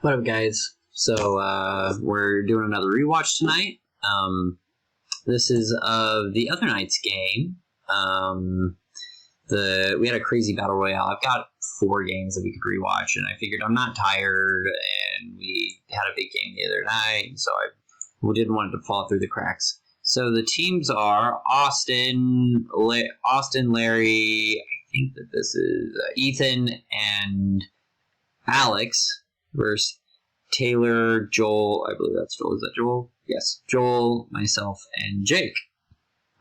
What up, guys? So, we're doing another rewatch tonight. This is of the other night's game. We had a crazy battle royale. I've got 4 games that we could rewatch, and I figured I'm not tired, and we had a big game the other night, so we didn't want it to fall through the cracks. So the teams are Austin, Larry. I think that this is Ethan and Alex versus Taylor, Joel. I believe that's Joel. Is that Joel? Yes, Joel, myself, and Jake.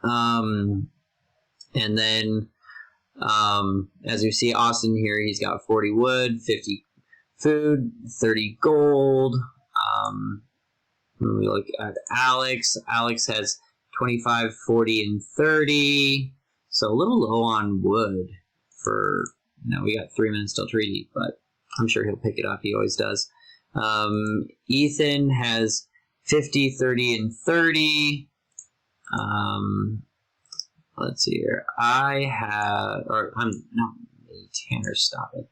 And then, as you see, Austin here, he's got 40 wood, 50 food, 30 gold. When we look at Alex has 25, 40, and 30. So a little low on wood for, we got 3 minutes till treaty, but I'm sure he'll pick it up. He always does. Ethan has 50, 30, and 30. Let's see here. Tanner, stop it.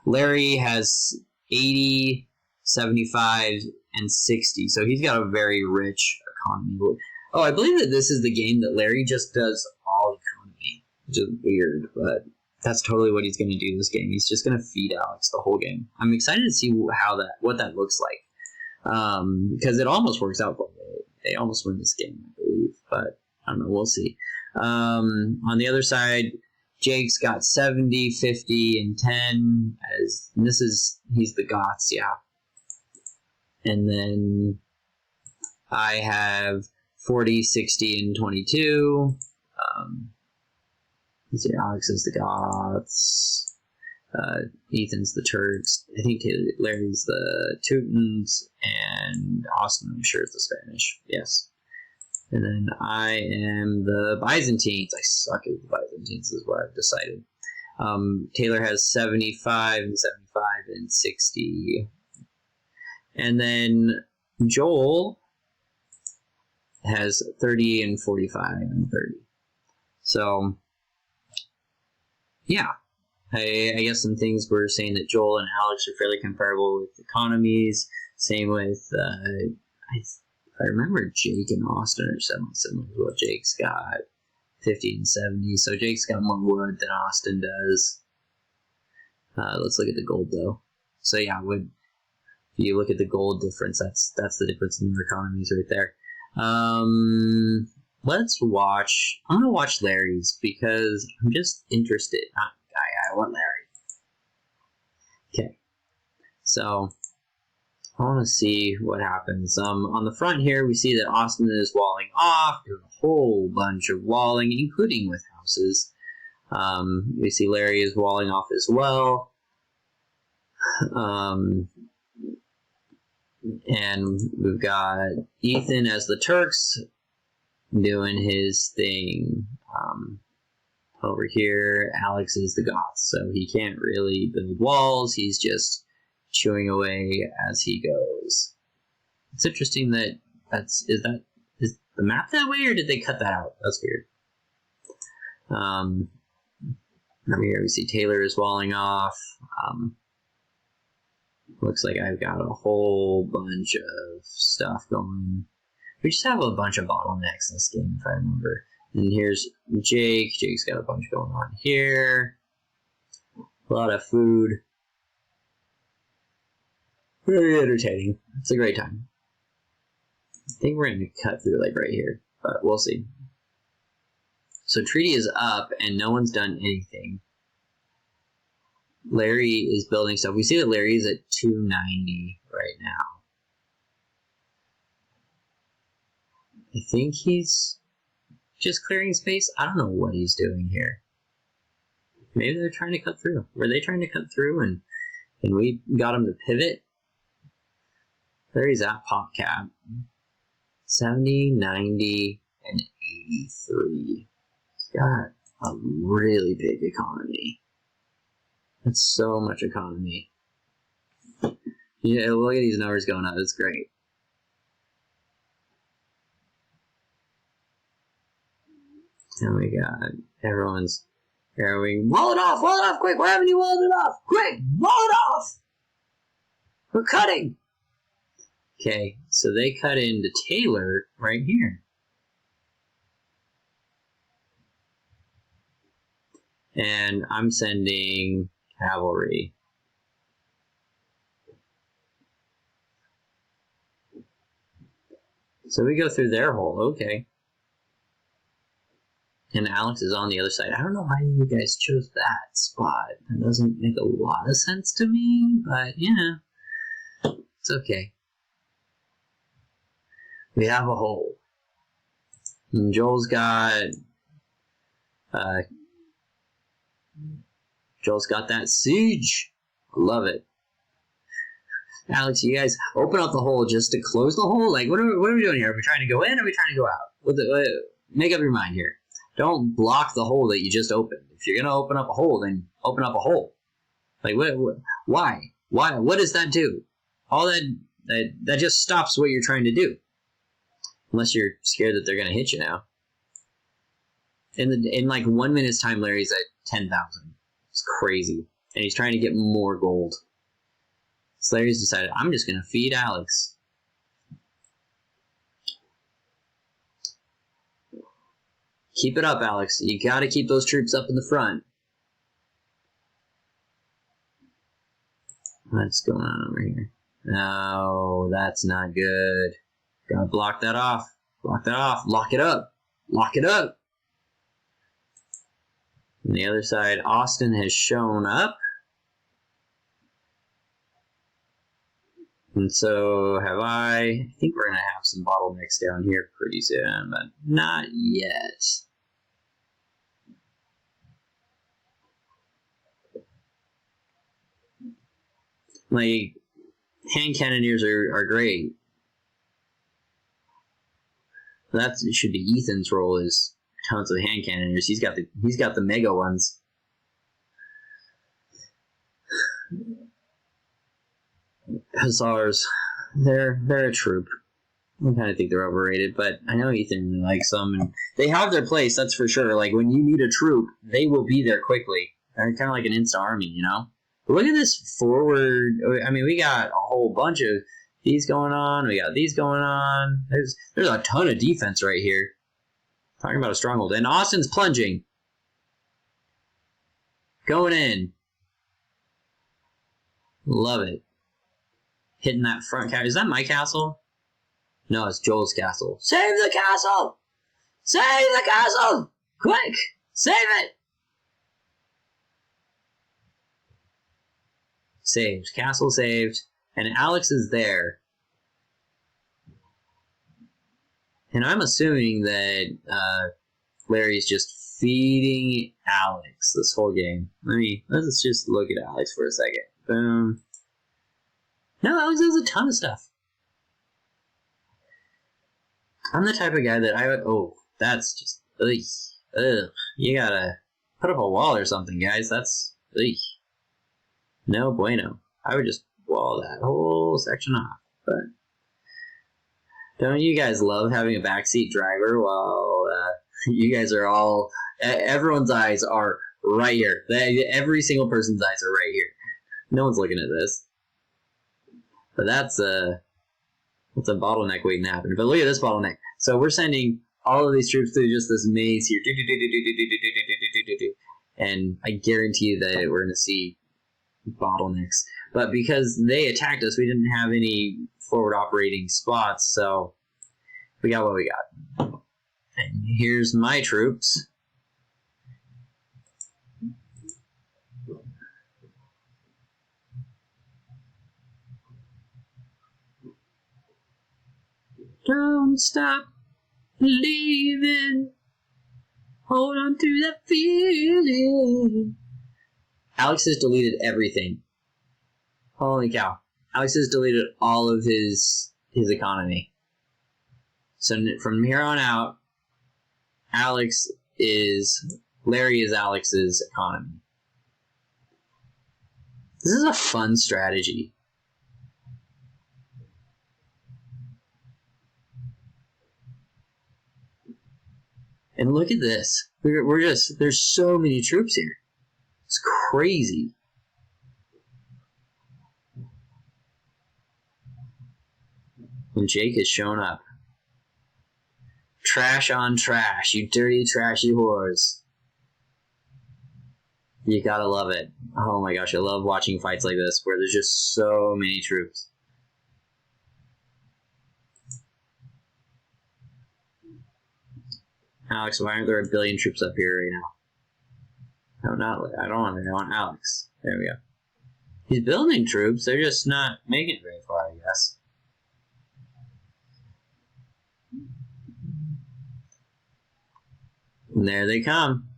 Larry has 80, 75, and 60. So he's got a very rich economy. Oh, I believe that this is the game that Larry just does all economy, which is weird, but that's totally what he's going to do this game. He's just going to feed Alex the whole game. I'm excited to see what that looks like, because it almost works out for them. They almost win this game, I believe, but I don't know. We'll see. On the other side, Jake's got 70, 50, and 10. He's the Goths, yeah. And then I have 40, 60, and 22. Let's see, Alex is the Goths. Ethan's the Turks. I think Larry's the Teutons. And Austin, I'm sure, is the Spanish. Yes. And then I am the Byzantines. I suck at the Byzantines, is what I've decided. Taylor has 75 and 75 and 60. And then Joel has 30 and 45 and 30. So, yeah. I guess some things were saying that Joel and Alex are fairly comparable with economies. Same with, I remember Jake and Austin are somewhat similar to what Jake's got, 50 and 70. So Jake's got more wood than Austin does. Let's look at the gold, though. So, yeah, if you look at the gold difference, that's the difference in their economies right there. I'm going to watch Larry's because I'm just interested. I want Larry. Okay. So, I want to see what happens. On the front here, we see that Austin is walling off, doing a whole bunch of walling, including with houses. We see Larry is walling off as well. And we've got Ethan as the Turks doing his thing. Over here, Alex is the Goths, so he can't really build walls. He's just chewing away as he goes. It's interesting that is the map that way, or did they cut that out? That's weird. Over here we see Taylor is walling off. Looks like I've got a whole bunch of stuff going. We just have a bunch of bottlenecks in this game, if I remember. And here's Jake. Jake's got a bunch going on here. A lot of food. Very entertaining. It's a great time. I think we're going to cut through like right here, but we'll see. So treaty is up, and no one's done anything. Larry is building stuff. We see that Larry is at 290 right now. I think he's just clearing space. I don't know what he's doing here. Maybe they're trying to cut through. Were they trying to cut through and we got him to pivot? Larry's at pop cap. 70, 90, and 83. He's got a really big economy. That's so much economy. Yeah, look at these numbers going up. It's great. And we got everyone's going, wall it off, quick, why haven't you walled it off? Quick, wall it off! We're cutting! Okay, so they cut into Taylor right here. And I'm sending cavalry. So we go through their hole, okay. And Alex is on the other side. I don't know why you guys chose that spot. That doesn't make a lot of sense to me, but yeah, it's okay. We have a hole. And Joel's got that siege. I love it. Alex, you guys open up the hole just to close the hole? Like, what are we doing here? Are we trying to go in or are we trying to go out? Make up your mind here. Don't block the hole that you just opened. If you're going to open up a hole, then open up a hole. Like, why? Why? What does that do? All that just stops what you're trying to do. Unless you're scared that they're going to hit you now. In like 1 minute's time, Larry's at 10,000. It's crazy. And he's trying to get more gold. So Larry's decided, I'm just going to feed Alex. Keep it up, Alex. You got to keep those troops up in the front. What's going on over here? No, that's not good. Gotta block that off. Block that off. Lock it up. Lock it up. On the other side, Austin has shown up. And so have I. I think we're going to have some bottlenecks down here pretty soon, but not yet. Like, hand cannoneers are great. That should be Ethan's role, is tons of hand cannoneers. He's got the mega ones. Hussars, they're a troop. I kind of think they're overrated, but I know Ethan really likes them, and they have their place, that's for sure. Like, when you need a troop, they will be there quickly. They're kind of like an instant army, you know? But look at this forward. I mean, we got a whole bunch of these going on. We got these going on. There's a ton of defense right here. Talking about a stronghold. And Austin's plunging. Going in. Love it. Hitting that front castle. Is that my castle? No, it's Joel's castle. Save the castle! Save the castle! Quick! Save it! Saved. Castle saved. And Alex is there. And I'm assuming that Larry's just feeding Alex this whole game. Let's just look at Alex for a second. Boom. No, Alex does a ton of stuff. I'm the type of guy that I would... Oh, that's just... Ugh. You gotta put up a wall or something, guys. That's... Ugh. No bueno. I would just wall that whole section off. But don't you guys love having a backseat driver while you guys are all... Everyone's eyes are right here. Every single person's eyes are right here. No one's looking at this. But that's a bottleneck waiting to happen. But look at this bottleneck. So we're sending all of these troops through just this maze here. And I guarantee you that we're going to see bottlenecks. But because they attacked us, we didn't have any forward operating spots. So we got what we got. And here's my troops. Don't stop believing. Hold on to that feeling. Alex has deleted everything. Holy cow. Alex has deleted all of his economy. So from here on out, Larry is Alex's economy. This is a fun strategy. And look at this. There's so many troops here. It's crazy. And Jake has shown up. Trash on trash, you dirty, trashy whores. You gotta love it. Oh my gosh, I love watching fights like this where there's just so many troops. Alex, why aren't there a billion troops up here right now? No, not. I don't want Alex. There we go. He's building troops. They're just not making it very far, I guess. And there they come.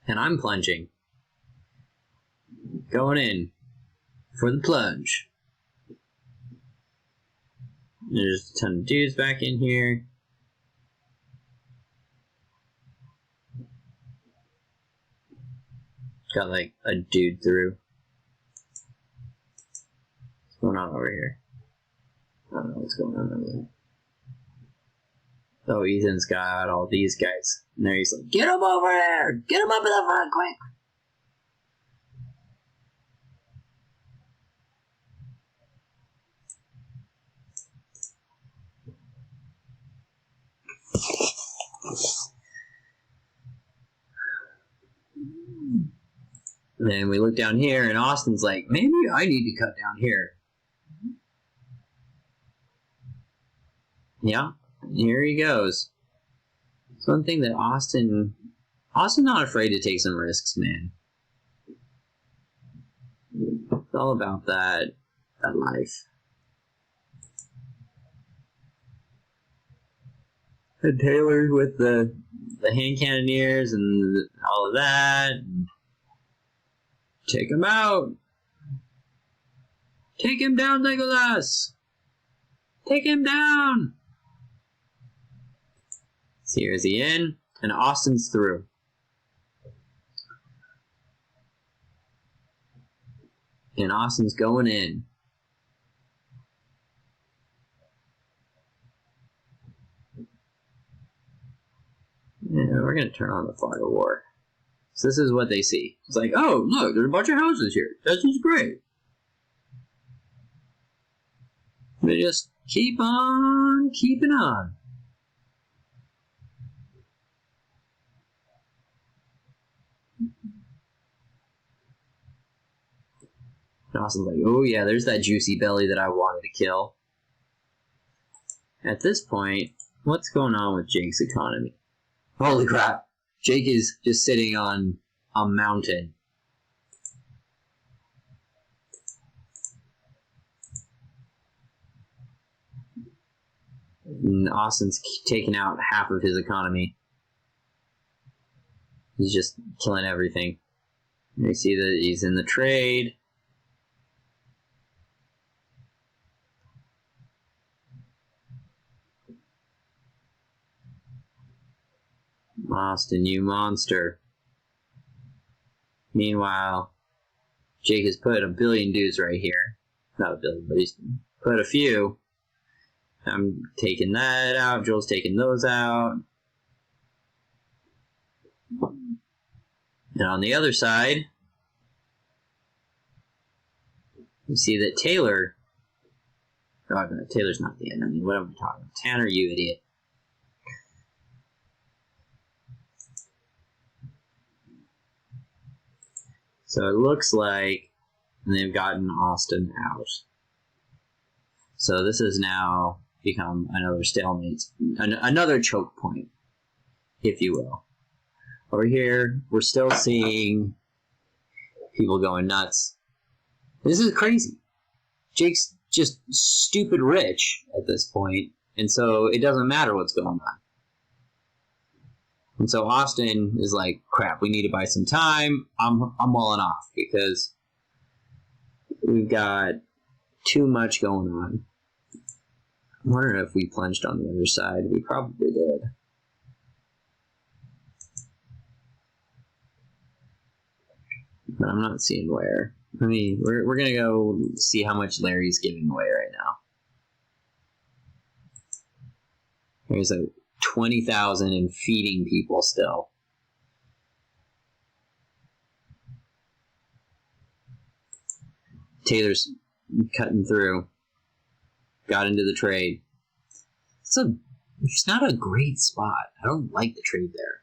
And I'm plunging. Going in for the plunge. There's a ton of dudes back in here. Got like a dude through. What's going on over here? I don't know what's going on over there. Oh, Ethan's got all these guys. And there he's like, get him over there! Get him up in the front, quick! And then we look down here, and Austin's like, maybe I need to cut down here. Yeah, here he goes. It's one thing that Austin's not afraid to take some risks, man. It's all about that life. And Taylor with the hand cannoneers and all of that. Take him out! Take him down, Legolas! Take him down! So here's he in, and Austin's through. And Austin's going in. Yeah, we're gonna turn on the fog of war. So this is what they see. It's like, oh, look, there's a bunch of houses here. This is great. They just keep on keeping on. And Austin's like, oh yeah, there's that juicy belly that I wanted to kill. At this point, what's going on with Jake's economy? Holy crap. Jake is just sitting on a mountain. And Austin's taking out half of his economy. He's just killing everything. You see that he's in the trade. Austin, you monster. Meanwhile, Jake has put a billion dudes right here. Not a billion, but he's put a few. I'm taking that out. Joel's taking those out. And on the other side, you see that Taylor... Oh, no, Taylor's not the enemy. What am I talking about? Tanner, you idiot. So it looks like they've gotten Austin out. So this has now become another stalemate, another choke point, if you will. Over here, we're still seeing people going nuts. This is crazy. Jake's just stupid rich at this point, and so it doesn't matter what's going on. And so Austin is like, crap, we need to buy some time. I'm walling off because we've got too much going on. I'm wondering if we plunged on the other side. We probably did. But I'm not seeing where. We're gonna go see how much Larry's giving away right now. There's a 20,000 and feeding people still. Taylor's cutting through. Got into the trade. It's not a great spot. I don't like the trade there.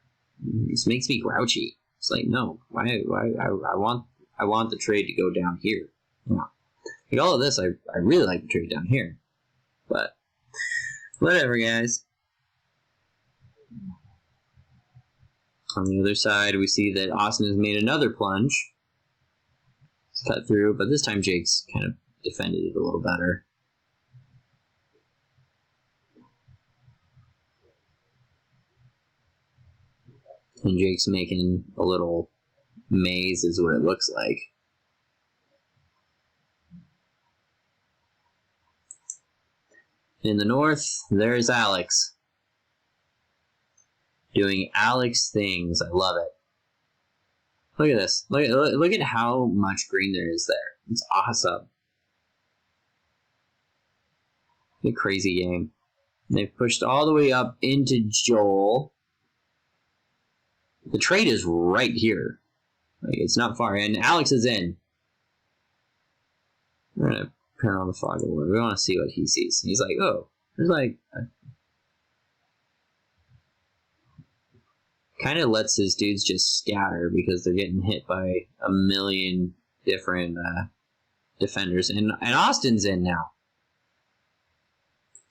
This makes me grouchy. It's like, no, why I want the trade to go down here. Yeah. Like all of this, I really like the trade down here. But whatever, guys. On the other side, we see that Austin has made another plunge. It's cut through, but this time Jake's kind of defended it a little better. And Jake's making a little maze is what it looks like. In the north, there's Alex. Doing Alex things. I love it. Look at this. Look at how much green there is there. It's awesome. A crazy game. They've pushed all the way up into Joel. The trade is right here. Like, it's not far. And Alex is in. We're going to turn on the fog of war. We want to see what he sees. And he's like, oh, there's like... Kind of lets his dudes just scatter because they're getting hit by a million different defenders. And Austin's in now.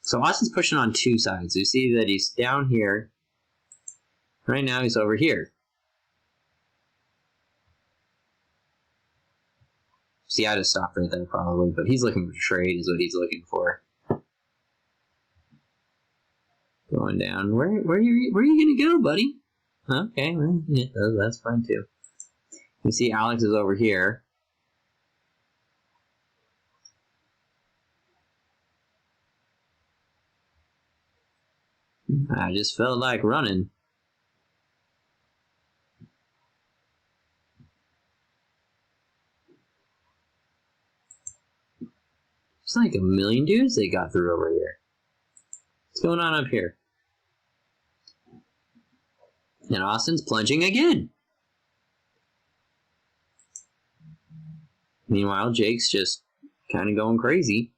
So Austin's pushing on two sides. You see that he's down here. Right now he's over here. See, I just stopped right there probably, but he's looking for trade is what he's looking for. Going down. Where are you gonna go, buddy? Okay, well, yeah, that's fine too. You see Alex is over here. I just felt like running. It's like a million dudes they got through over here. What's going on up here? And Austin's plunging again. Meanwhile, Jake's just kind of going crazy.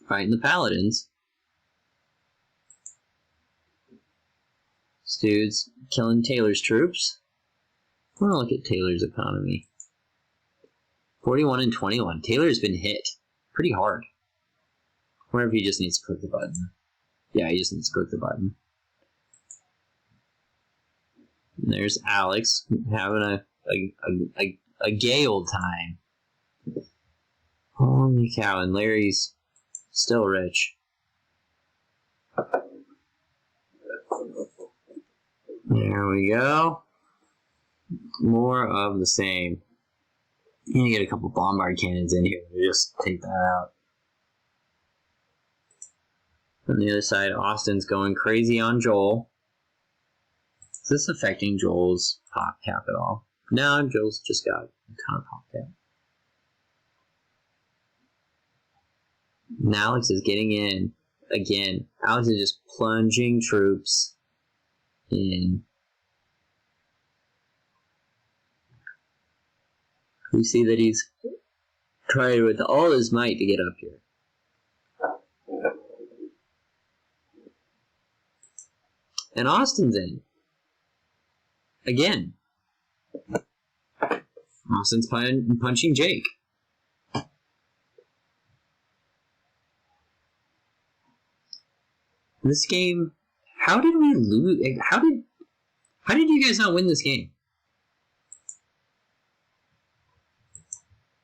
Fighting the Paladins. This dude's killing Taylor's troops. I want to look at Taylor's economy. 41 and 21. Taylor's been hit pretty hard. I wonder if he just needs to click the button. Yeah, he just needs to click the button. And there's Alex having a gay old time. Holy cow, and Larry's still rich. There we go. More of the same. You need to get a couple bombard cannons in here to just take that out. On the other side, Austin's going crazy on Joel. Is this affecting Joel's pop cap at all? No, Joel's just got a ton of pop cap. And Alex is getting in again. Alex is just plunging troops in. We see that he's trying with all his might to get up here. And Austin's in. Again. Austin's punching Jake. This game, how did we lose? How did you guys not win this game?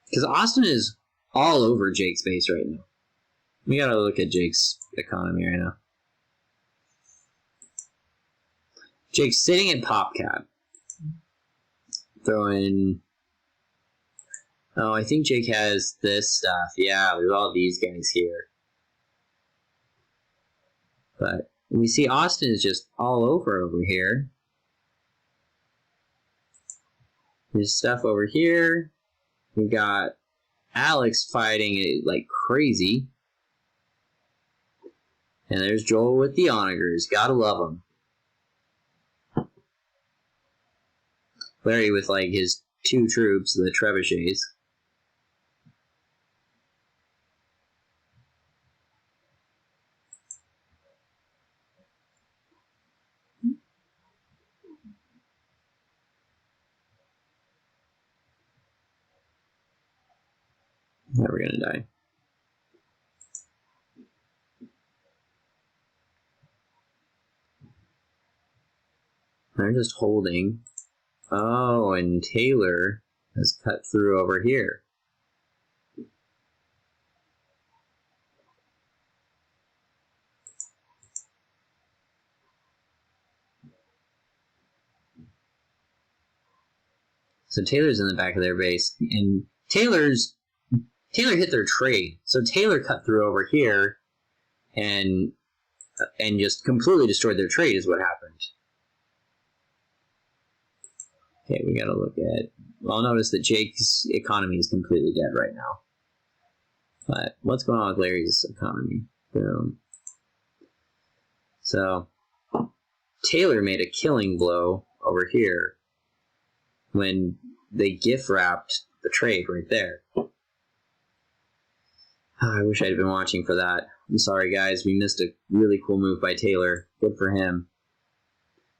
Because Austin is all over Jake's base right now. We gotta look at Jake's economy right now. Jake's sitting at pop cap. Throwing... Oh, I think Jake has this stuff. Yeah, there's all these guys here. But we see Austin is just all over here. There's stuff over here. We got Alex fighting it like crazy. And there's Joel with the onagers. Gotta love him. Larry with like his 2 troops, the trebuchets. Never gonna die. They're just holding. Oh, and Taylor has cut through over here. So Taylor's in the back of their base, and Taylor hit their trade. So Taylor cut through over here, and just completely destroyed their trade is what happened. Okay, we gotta look at... Well, notice that Jake's economy is completely dead right now. But what's going on with Larry's economy? Boom. So, Taylor made a killing blow over here when they gift wrapped the trade right there. Oh, I wish I'd been watching for that. I'm sorry, guys. We missed a really cool move by Taylor. Good for him.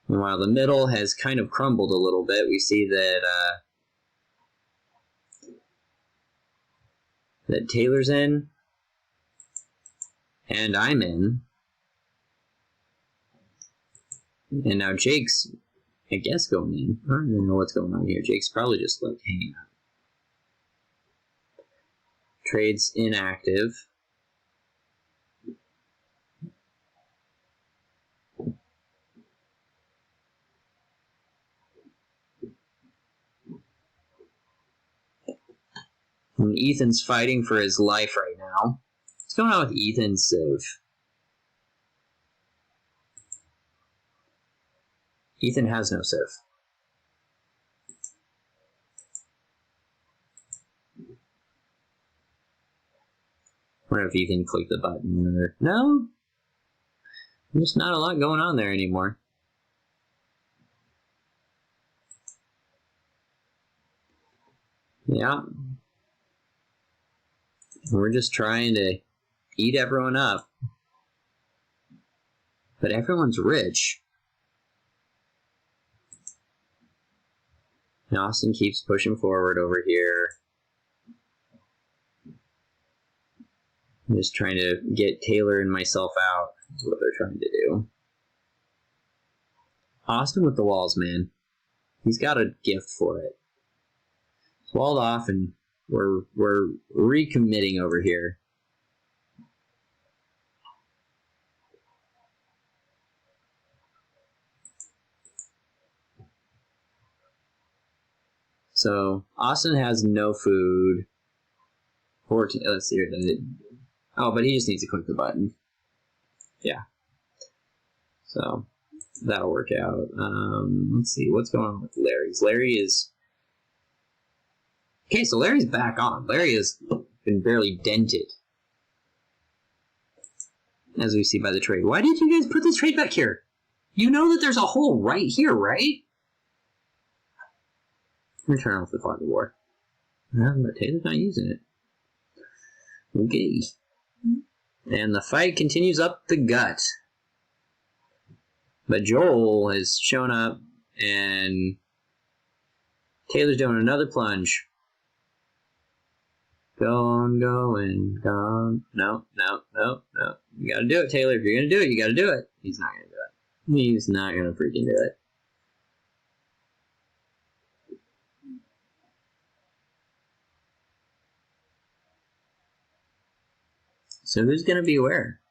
And while the middle has kind of crumbled a little bit, we see that that Taylor's in, and I'm in. And now Jake's, I guess, going in. I don't even know what's going on here. Jake's probably just like hanging out. Trade's inactive. And Ethan's fighting for his life right now. What's going on with Ethan Civ? Ethan has no Civ. I wonder if Ethan clicked the button or... No? There's not a lot going on there anymore. Yeah. We're just trying to eat everyone up. But everyone's rich. And Austin keeps pushing forward over here. I'm just trying to get Taylor and myself out. Is what they're trying to do. Austin with the walls, man. He's got a gift for it. It's walled off, and we're recommitting over here. So Austin has no food. 14. Let's see here. Oh, but he just needs to click the button. Yeah. So that'll work out. Let's see what's going on with Larry's. Larry is okay. So Larry's back on. Larry has been barely dented, as we see by the trade. Why did you guys put this trade back here? You know that there's a hole right here, right? Let me turn off the fog of war. But Taylor's not using it. Okay. And the fight continues up the gut. But Joel has shown up, and Taylor's doing another plunge. Going. No. You gotta do it, Taylor. If you're gonna do it, you gotta do it. He's not gonna do it. He's not gonna freaking do it. So who's gonna be where?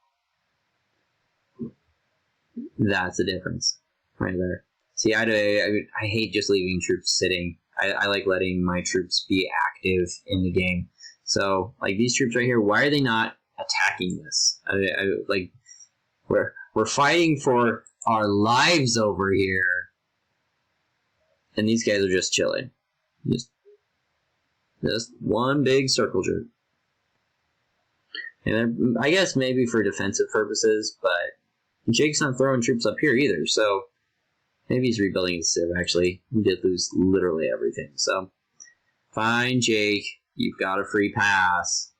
That's the difference, right there. See, I hate just leaving troops sitting. I like letting my troops be active in the game. So, like these troops right here, why are they not attacking this? Like, we're fighting for our lives over here, and these guys are just chilling. Just one big circle jerk. And I guess maybe for defensive purposes, but Jake's not throwing troops up here either, so maybe he's rebuilding his civ, actually. He did lose literally everything, so fine, Jake. You've got a free pass.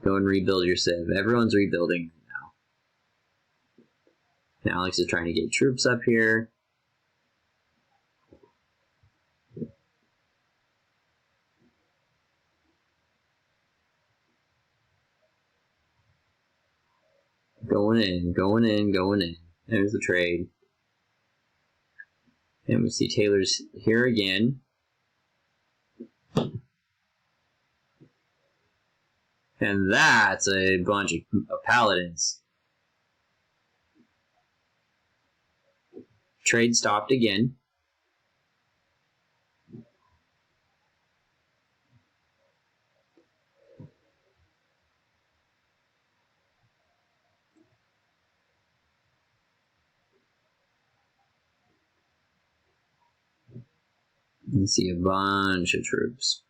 Go and rebuild your civ. Everyone's rebuilding now. Now Alex is trying to get troops up here. Going in, going in, going in. There's the trade. And we see Taylor's here again. And that's a bunch of paladins. Trade stopped again. You see a bunch of troops.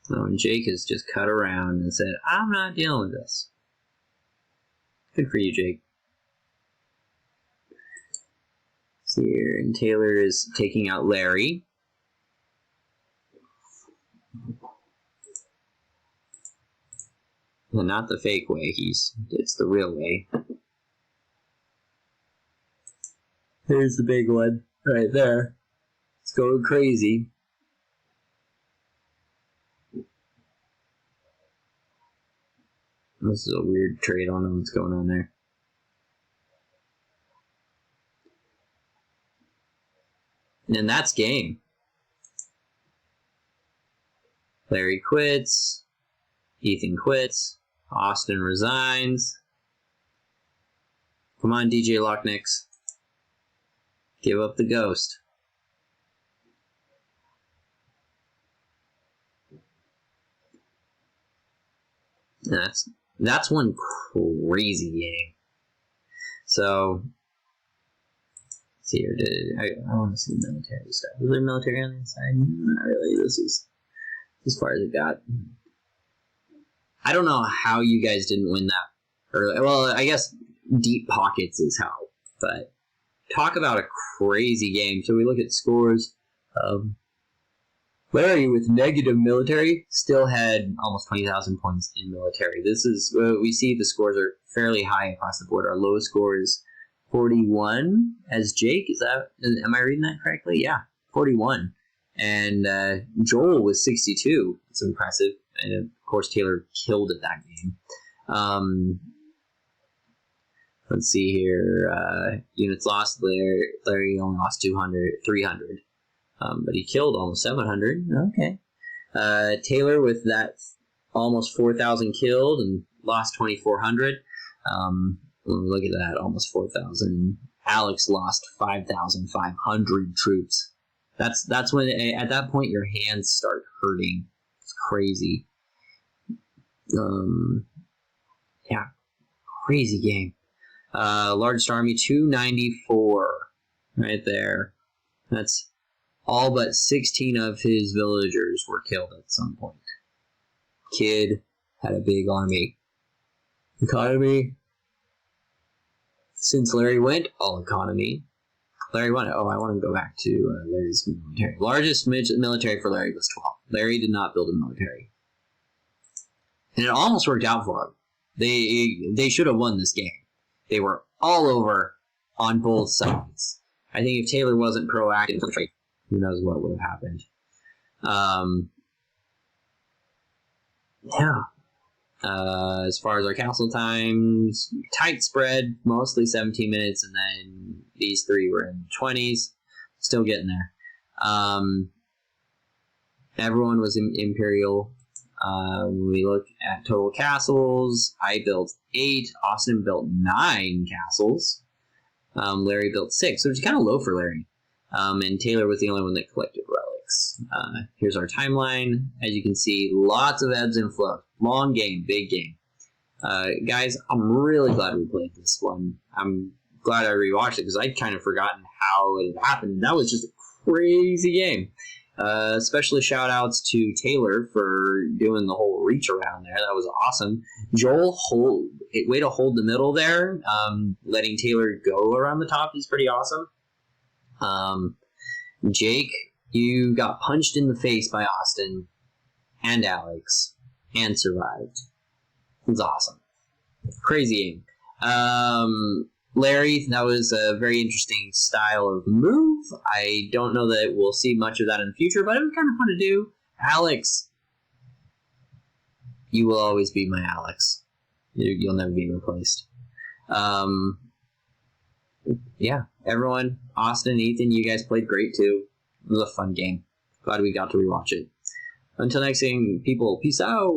So Jake has just cut around and said, I'm not dealing with this. Good for you, Jake. See here, and Taylor is taking out Larry. And not the fake way, it's the real way. There's the big one, right there. It's going crazy. This is a weird trade. I don't know what's going on there. And that's game. Larry quits. Ethan quits. Austin resigns. Come on, DJ Locknix. Give up the ghost. That's one crazy game. So, let's see here. I want to see military stuff. Is there military on the inside? Not really. This is as far as it got. I don't know how you guys didn't win that early. Well, I guess deep pockets is how. But talk about a crazy game. So we look at scores. Larry, with negative military, still had almost 20,000 points in military. This is, we see the scores are fairly high across the board. Our lowest score is 41 as Jake. Am I reading that correctly? Yeah, 41. And Joel was 62. It's impressive. And of course, Taylor killed at that game. Let's see here. Units lost. Larry only lost 300. But he killed almost 700. Okay. Taylor with that almost 4,000 killed and lost 2,400. When we look at that, almost 4,000. Alex lost 5,500 troops. That's when at that point your hands start hurting. It's crazy. Yeah, crazy game. Largest army 294 right there. That's all but 16 of his villagers were killed at some point. Kid had a big army. Economy. Since Larry went, all economy. Larry won it. Oh, I want to go back to Larry's military. Largest military for Larry was 12. Larry did not build a military. And it almost worked out for him. They should have won this game. They were all over on both sides. I think if Taylor wasn't proactive, who knows what would have happened. Yeah. As far as our castle times, tight spread, mostly 17 minutes, and then these three were in the 20s. Still getting there. Everyone was Imperial. When we look at total castles, I built 8. Austin built 9 castles. Larry built 6, which is kind of low for Larry. And Taylor was the only one that collected relics. Here's our timeline. As you can see, lots of ebbs and flows. Long game, big game. Guys, I'm really glad we played this one. I'm glad I rewatched it because I'd kind of forgotten how it had happened. That was just a crazy game. Especially shout outs to Taylor for doing the whole reach around there. That was awesome. Joel, way to hold the middle there. Letting Taylor go around the top is pretty awesome. Jake, you got punched in the face by Austin and Alex and survived. It was awesome. Crazy game. Larry, that was a very interesting style of move. I don't know that we'll see much of that in the future, but it was kind of fun to do. Alex, you will always be my Alex. You'll never be replaced. Yeah, everyone, Austin, Ethan, you guys played great too. It was a fun game. Glad we got to rewatch it. Until next time, people, peace out.